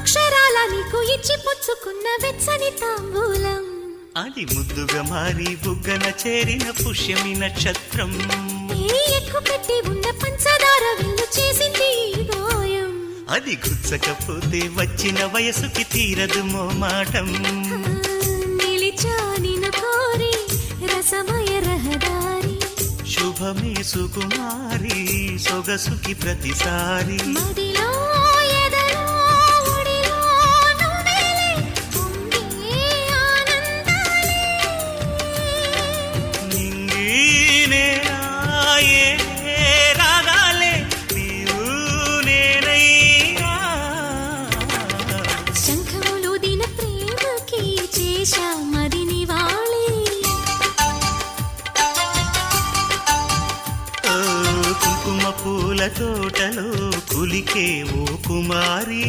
అక్షరాల నీకు ఇచ్చి పుచ్చుకున్న వెచ్చని తాంబూలం అది ముద్దుగా మారి బుగ్గన చేరిన పుష్యమి నక్షత్రం ఎక్కు పెట్టి ఉన్న పంచదార విల్లు చేసింది ఈ గాయం అది గుచ్చకపోతే వచ్చిన వయసుకి తీరదు మోమాటం నిలిచా నిన్ను కోరి రసమయ రహదారి శుభమే సుకుమారి సొగసుకి ప్రతిసారి మదిలో ఎదలో ఒడిలో నువ్వేలే పొంగే ఆనందాలే నింగి నేనాయే రాగాలే నీవు నేనయ్యా శంఖములు దిన ప్రేమకి చేశా మదిని వాలి కుంకుమ పూల తోటలో కులికే ఓ కుమారి